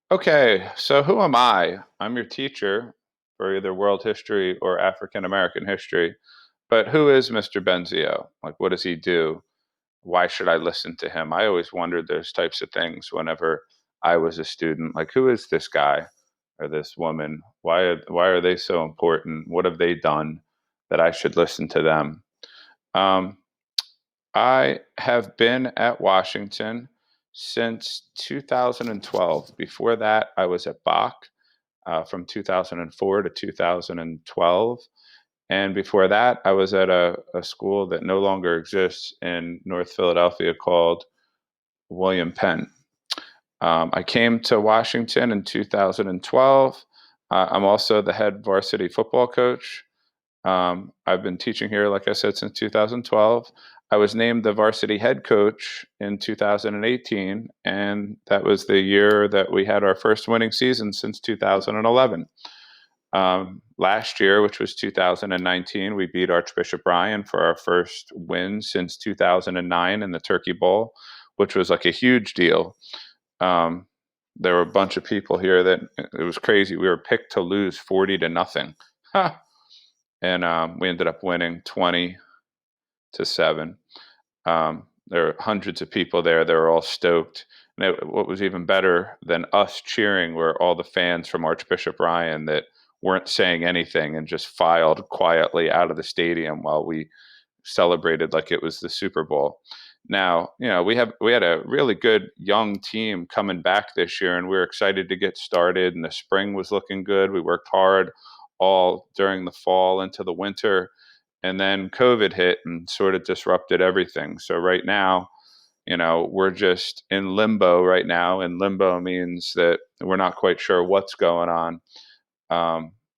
Okay, so who am I? I'm your teacher for either world history or African American history. But who is Mr. Benzio? Like, what does he do? Why should I listen to him? I always wondered those types of things whenever I was a student. Like, who is this guy or this woman? Why are they so important? What have they done that I should listen to them? Um, I have been at Washington since 2012. Before that, I was at Bach from 2004 to 2012. And before that, I was at a school that no longer exists in North Philadelphia called William Penn. I came to Washington in 2012. I'm also the head varsity football coach. I've been teaching here, like I said, since 2012. I was named the varsity head coach in 2018, and that was the year that we had our first winning season since 2011. Last year, which was 2019, we beat Archbishop Ryan for our first win since 2009 in the Turkey Bowl, which was like a huge deal. Um, there were a bunch of people here that it was crazy. We were picked to lose 40-0. And we ended up winning 20-7. There were hundreds of people there. They were all stoked. And what was even better than us cheering were all the fans from Archbishop Ryan that weren't saying anything and just filed quietly out of the stadium while we celebrated like it was the Super Bowl. Now, we had a really good young team coming back this year, and we were excited to get started. And the spring was looking good. We worked hard all during the fall into the winter, and then COVID hit and sort of disrupted everything. So right now, we're just in limbo right now, and limbo means that we're not quite sure what's going on.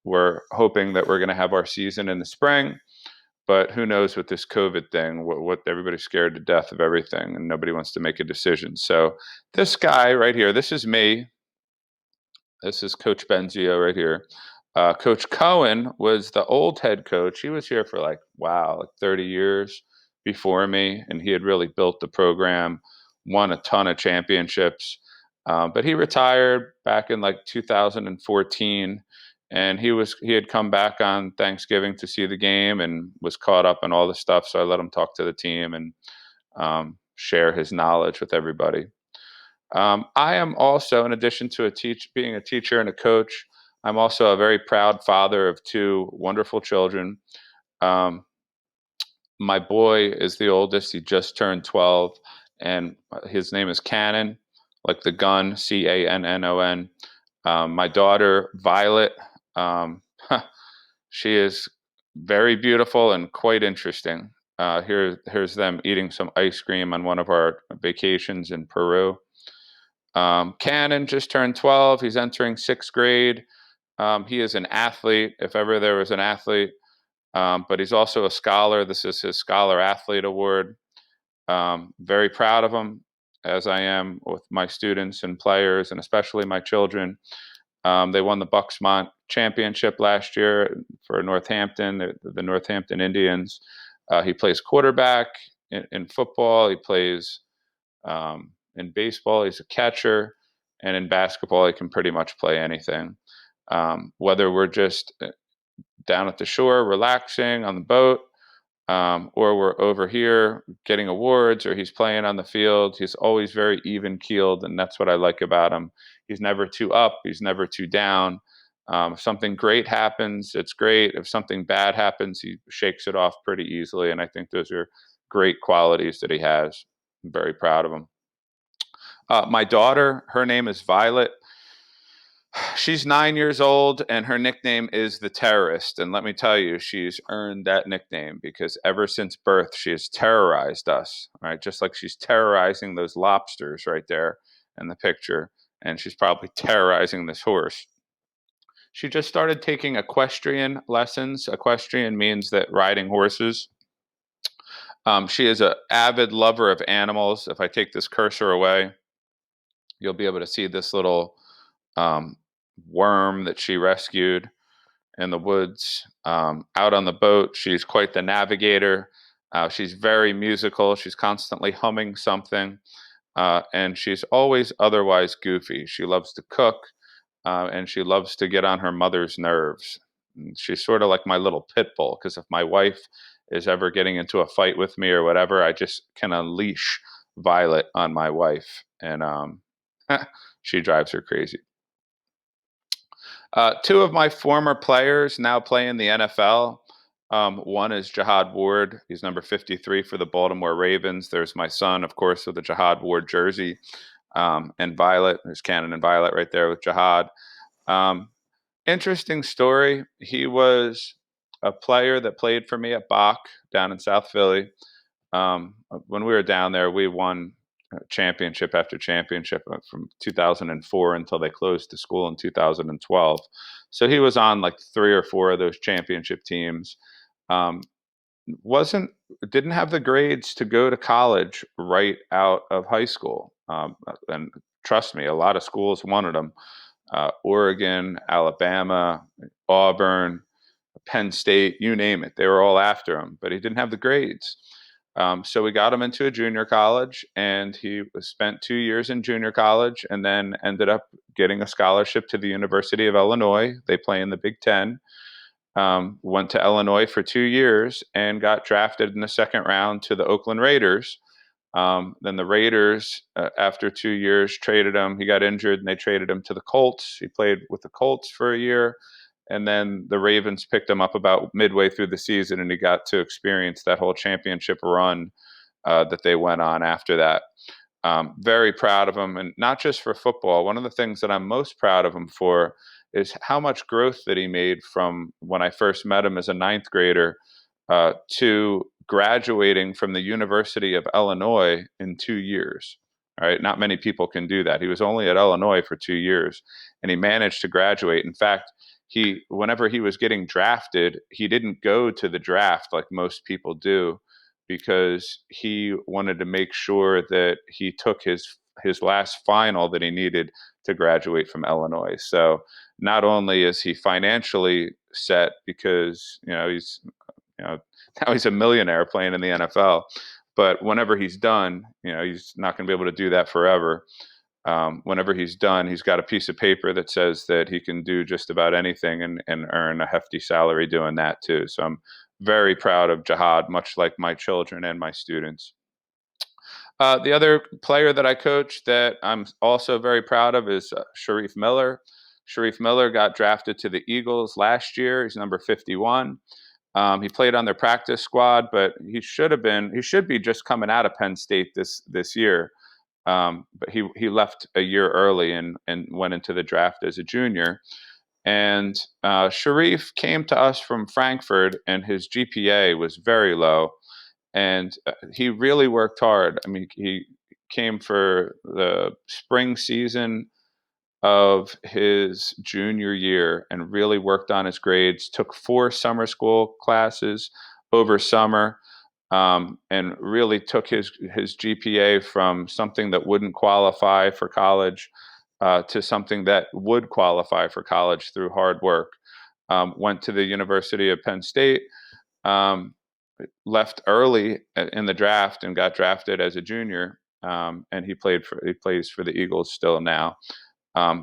We're hoping that we're going to have our season in the spring, but who knows with this COVID thing? What everybody's scared to death of everything, and nobody wants to make a decision. So this guy right here, this is me. This is Coach Benzio right here. Coach Cohen was the old head coach. He was here for like 30 years before me, and he had really built the program, won a ton of championships. But he retired back in like 2014, and he had come back on Thanksgiving to see the game and was caught up in all the stuff. So I let him talk to the team and share his knowledge with everybody. I am also, in addition to being a teacher and a coach, I'm also a very proud father of two wonderful children. Um, my boy is the oldest; he just turned 12, and his name is Cannon, like the gun, Cannon. My daughter Violet, um, she is very beautiful and quite interesting. Here's them eating some ice cream on one of our vacations in Peru. Cannon just turned 12. He's entering sixth grade. He is an athlete, if ever there was an athlete, but he's also a scholar. This is his Scholar Athlete Award. Very proud of him, as I am with my students and players, and especially my children. They won the Bucksmont Championship last year for Northampton, the Northampton Indians. He plays quarterback in football. He plays in baseball, he's a catcher, and in basketball, he can pretty much play anything. Whether we're just down at the shore relaxing on the boat, or we're over here getting awards, or he's playing on the field, he's always very even keeled, and that's what I like about him. He's never too up, he's never too down. If something great happens, it's great. If something bad happens, he shakes it off pretty easily, and I think those are great qualities that he has. I'm very proud of him. My daughter, her name is Violet. She's 9 years old, and her nickname is the Terrorist. And let me tell you, she's earned that nickname because ever since birth, she has terrorized us, right? Just like she's terrorizing those lobsters right there in the picture. And she's probably terrorizing this horse. She just started taking equestrian lessons. Equestrian means that riding horses. She is an avid lover of animals. If I take this cursor away, you'll be able to see this little um, worm that she rescued in the woods. Out on the boat, she's quite the navigator. She's very musical. She's constantly humming something. and she's always otherwise goofy. She loves to cook, and she loves to get on her mother's nerves. And she's sort of like my little pit bull, because if my wife is ever getting into a fight with me or whatever, I just can unleash Violet on my wife, and she drives her crazy. Two of my former players now play in the NFL. One is Jihad Ward. He's number 53 for the Baltimore Ravens. There's my son, of course, with the Jihad Ward jersey. And Violet, there's Cannon and Violet right there with Jihad. Um, Interesting story. He was a player that played for me at Bach down in South Philly. When we were down there, we won championship after championship from 2004 until they closed the school in 2012. So he was on like three or four of those championship teams. Um, wasn't didn't have the grades to go to college right out of high school. And trust me, a lot of schools wanted him. Oregon, Alabama, Auburn, Penn State, you name it. They were all after him, but he didn't have the grades. So we got him into a junior college, and he spent 2 years in junior college and then ended up getting a scholarship to the University of Illinois. They play in the Big Ten. Went to Illinois for 2 years and got drafted in the second round to the Oakland Raiders. Then the Raiders, after 2 years, traded him. He got injured, and they traded him to the Colts. He played with the Colts for a year, and then the Ravens picked him up about midway through the season, and he got to experience that whole championship run that they went on after that. Very proud of him, and not just for football. One of the things that I'm most proud of him for is how much growth that he made from when I first met him as a ninth grader to graduating from the University of Illinois in 2 years. All right, not many people can do that. He was only at Illinois for 2 years, and he managed to graduate. In fact, whenever he was getting drafted, he didn't go to the draft like most people do, because he wanted to make sure that he took his last final that he needed to graduate from Illinois. So not only is he financially set, because you know now he's a millionaire playing in the NFL, but whenever he's done, he's not going to be able to do that forever. Whenever he's done, he's got a piece of paper that says that he can do just about anything and earn a hefty salary doing that too. So I'm very proud of Jihad, much like my children and my students. The other player that I coach that I'm also very proud of is Sharif Miller. Sharif Miller got drafted to the Eagles last year. He's number 51. He played on their practice squad, but he should be just coming out of Penn State this year. But he left a year early and went into the draft as a junior. And Sharif came to us from Frankfurt, and his GPA was very low, and he really worked hard. I mean, he came for the spring season of his junior year and really worked on his grades, took 4 summer school classes over summer, and really took his GPA from something that wouldn't qualify for college to something that would qualify for college through hard work. Went to the University of Penn State, um, left early in the draft and got drafted as a junior, and he plays for the Eagles still now.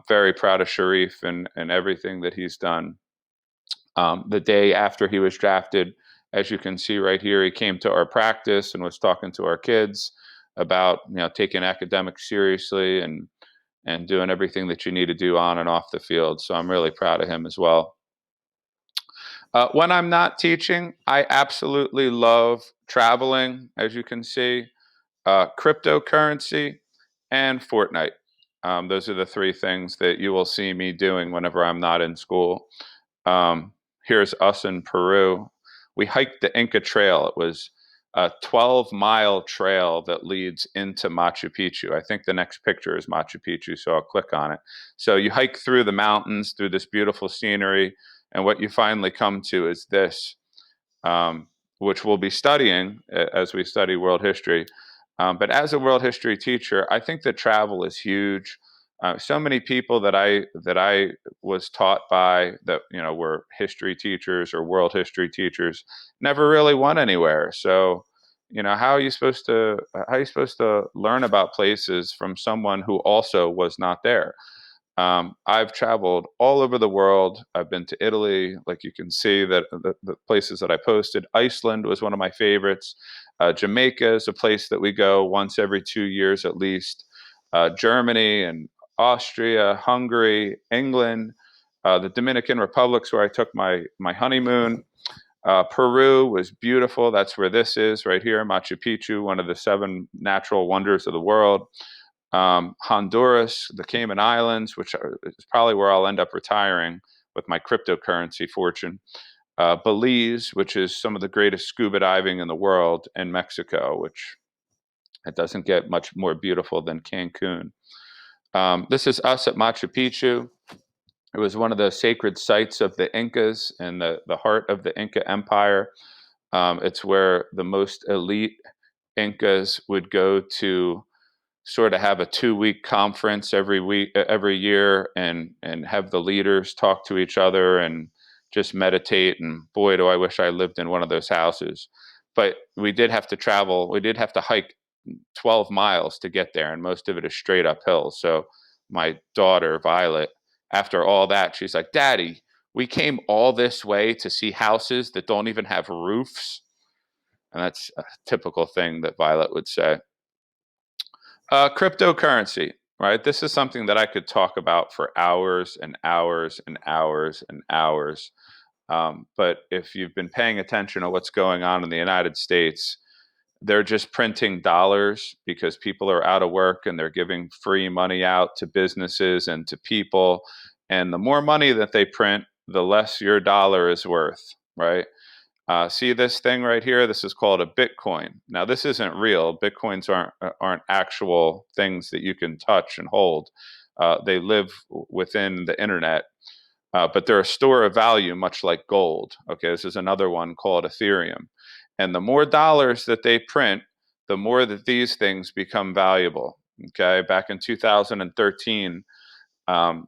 Very proud of Sharif and everything that he's done. The day after he was drafted, as you can see right here, he came to our practice and was talking to our kids about taking academics seriously and doing everything that you need to do on and off the field. So I'm really proud of him as well. When I'm not teaching, I absolutely love traveling, as you can see, cryptocurrency, and Fortnite. Those are the three things that you will see me doing whenever I'm not in school. Um, Here's us in Peru. We hiked the Inca Trail. It was a 12-mile trail that leads into Machu Picchu. I think the next picture is Machu Picchu, so I'll click on it. So you hike through the mountains, through this beautiful scenery, and what you finally come to is this, um, which we'll be studying as we study world history. But as a world history teacher, I think that travel is huge. So many people that I was taught by that were history teachers or world history teachers never really went anywhere. So how are you supposed to learn about places from someone who also was not there? I've traveled all over the world. I've been to Italy, like you can see that the places that I posted. Iceland was one of my favorites. Jamaica is a place that we go once every 2 years at least. Germany and Austria, Hungary, England, the Dominican Republic's where I took my honeymoon. Peru was beautiful. That's where this is, right here, Machu Picchu, one of the seven natural wonders of the world. Honduras, the Cayman Islands, which is probably where I'll end up retiring with my cryptocurrency fortune. Belize, which is some of the greatest scuba diving in the world, and Mexico, which it doesn't get much more beautiful than Cancun. This is us at Machu Picchu. It was one of the sacred sites of the Incas and the heart of the Inca Empire. It's where the most elite Incas would go to sort of have a 2 week conference every year, and have the leaders talk to each other and just meditate. And boy, do I wish I lived in one of those houses. But we did have to travel. We did have to hike 12 miles to get there, and most of it is straight uphill. So my daughter Violet, after all that, she's like, "Daddy, we came all this way to see houses that don't even have roofs." And that's a typical thing that Violet would say. Cryptocurrency, right? This is something that I could talk about for hours and hours and hours and hours. But if you've been paying attention to what's going on in the United States, they're just printing dollars because people are out of work, and they're giving free money out to businesses and to people. And the more money that they print, the less your dollar is worth, right? See this thing right here? This is called a Bitcoin. Now, this isn't real. Bitcoins aren't actual things that you can touch and hold. They live within the internet, but they're a store of value, much like gold. Okay, this is another one called Ethereum. And the more dollars that they print, the more that these things become valuable. Okay, back in 2013, um,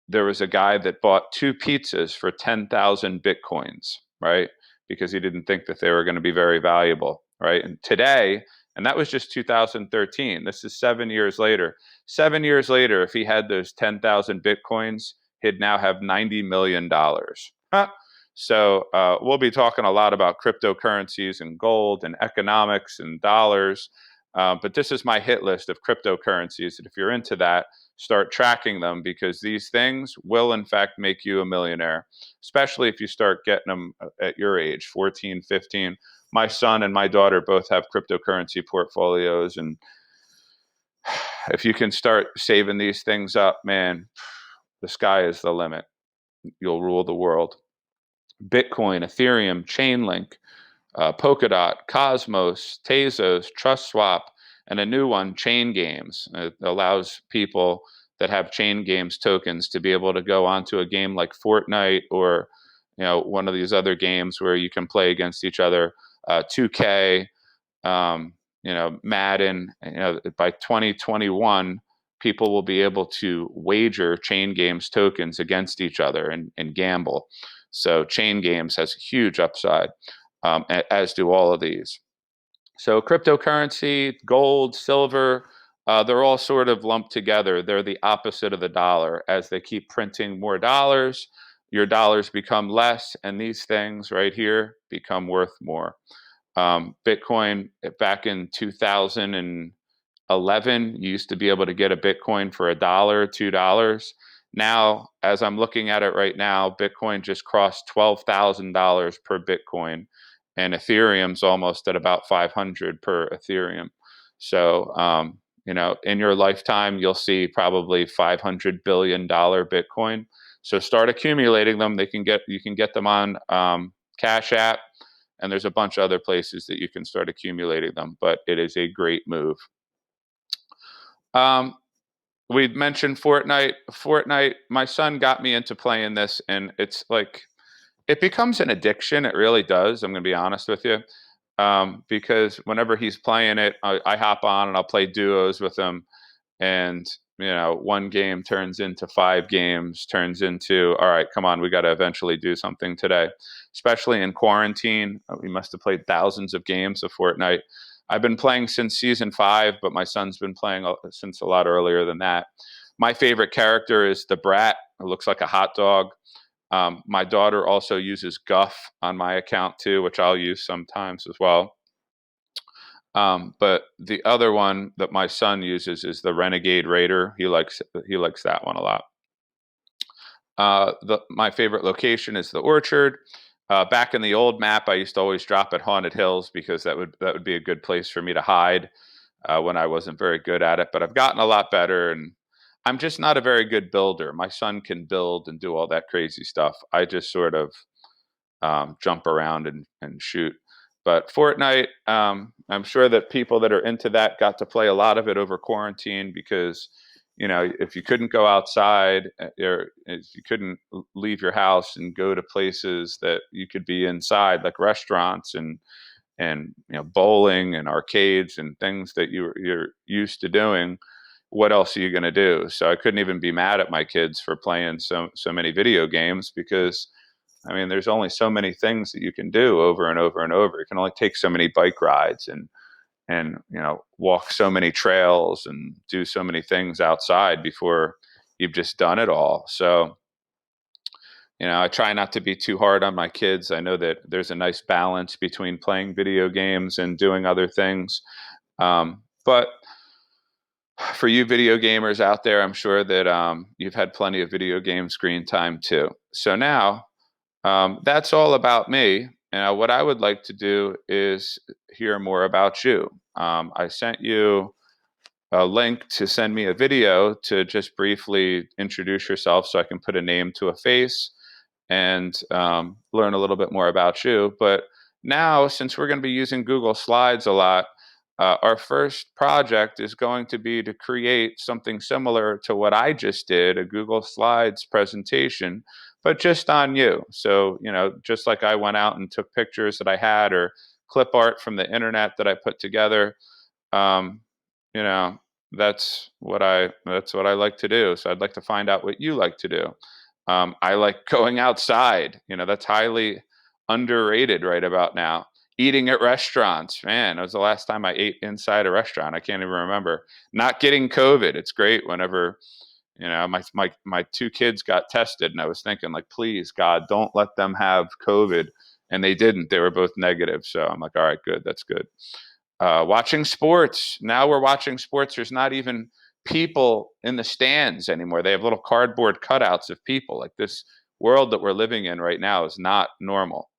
there was a guy that bought two pizzas for 10,000 Bitcoins, right? Because he didn't think that they were going to be very valuable, right? And today, and that was just 2013. This is 7 years later. 7 years later, if he had those 10,000 Bitcoins, he'd now have $90 million. Huh. So we'll be talking a lot about cryptocurrencies and gold and economics and dollars. But this is my hit list of cryptocurrencies. And if you're into that, start tracking them, because these things will in fact make you a millionaire, especially if you start getting them at your age, 14, 15. My son and my daughter both have cryptocurrency portfolios, and if you can start saving these things up, man, the sky is the limit. You'll rule the world. Bitcoin, Ethereum, Chainlink, Polkadot, Cosmos, Tezos, TrustSwap, and a new one, Chain Games. It allows people that have Chain Games tokens to be able to go onto a game like Fortnite, or one of these other games where you can play against each other. 2K, Madden. By 2021, people will be able to wager Chain Games tokens against each other and gamble. So Chain Games has a huge upside, as do all of these. So cryptocurrency, gold, silver, they're all sort of lumped together. They're the opposite of the dollar. As they keep printing more dollars, your dollars become less, and these things right here become worth more. Bitcoin, back in 2011, you used to be able to get a Bitcoin for $1, $2. Now, as I'm looking at it right now, Bitcoin just crossed $12,000 per Bitcoin, and Ethereum's almost at about 500 per Ethereum. So, in your lifetime, you'll see probably $500 billion Bitcoin. So start accumulating them. You can get them on Cash App, and there's a bunch of other places that you can start accumulating them. But it is a great move. We mentioned Fortnite. Fortnite, my son got me into playing this, and it's like, it becomes an addiction. It really does. I'm going to be honest with you. Because whenever he's playing it, I hop on and I'll play duos with him. And one game turns into 5 games, turns into, all right, come on, we got to eventually do something today. Especially in quarantine, we must have played thousands of games of Fortnite. I've been playing since season 5, but my son's been playing since a lot earlier than that. My favorite character is the Brat. It looks like a hot dog. My daughter also uses Guff on my account too, which I'll use sometimes as well. But the other one that my son uses is the Renegade Raider. He likes that one a lot. My favorite location is the orchard. Back in the old map, I used to always drop at Haunted Hills because that would be a good place for me to hide when I wasn't very good at it. But I've gotten a lot better, and I'm just not a very good builder. My son can build and do all that crazy stuff. I just sort of jump around and shoot. But Fortnite, I'm sure that people that are into that got to play a lot of it over quarantine because, if you couldn't go outside or if you couldn't leave your house and go to places that you could be inside, like restaurants and bowling and arcades and things that you're used to doing, what else are you going to do? So I couldn't even be mad at my kids for playing so many video games because there's only so many things that you can do over and over and over. You can only take so many bike rides and walk so many trails and do so many things outside before you've just done it all. So I try not to be too hard on my kids. I know that there's a nice balance between playing video games and doing other things. But for you video gamers out there, I'm sure that you've had plenty of video game screen time too. So now that's all about me. And what I would like to do is hear more about you. I sent you a link to send me a video to just briefly introduce yourself so I can put a name to a face and learn a little bit more about you. But now, since we're going to be using Google Slides a lot, our first project is going to be to create something similar to what I just did, a Google Slides presentation, but just on you. So, just like I went out and took pictures that I had or clip art from the internet that I put together, um, you know, that's what I like to do. So I'd like to find out what you like to do. I like going outside. That's highly underrated right about now. Eating at restaurants, man. It was the last time I ate inside a restaurant. I can't even remember. Not getting COVID. It's great whenever my 2 kids got tested, and I was thinking, like, please God, don't let them have COVID, and they didn't. They were both negative. So I'm like, all right, good. That's good. Watching sports. Now we're watching sports. There's not even people in the stands anymore. They have little cardboard cutouts of people. Like, this world that we're living in right now is not normal.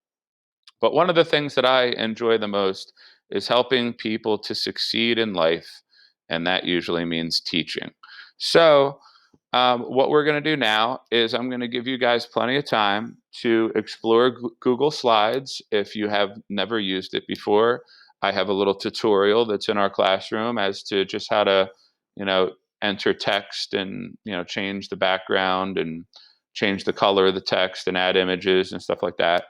But one of the things that I enjoy the most is helping people to succeed in life, and that usually means teaching. So, what we're going to do now is I'm going to give you guys plenty of time to explore Google Slides if you have never used it before. I have a little tutorial that's in our classroom as to just how to, you know, enter text and, change the background and change the color of the text and add images and stuff like that.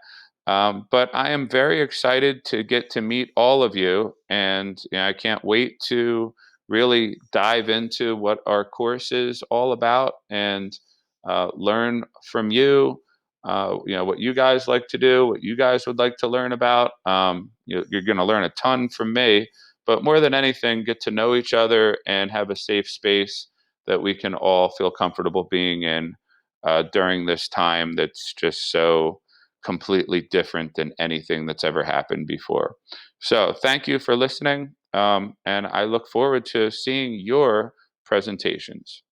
But I am very excited to get to meet all of you, and I can't wait to really dive into what our course is all about and learn from you. What you guys like to do, what you guys would like to learn about. You're going to learn a ton from me, but more than anything, get to know each other and have a safe space that we can all feel comfortable being in during this time that's just so completely different than anything that's ever happened before. So thank you for listening, and I look forward to seeing your presentations.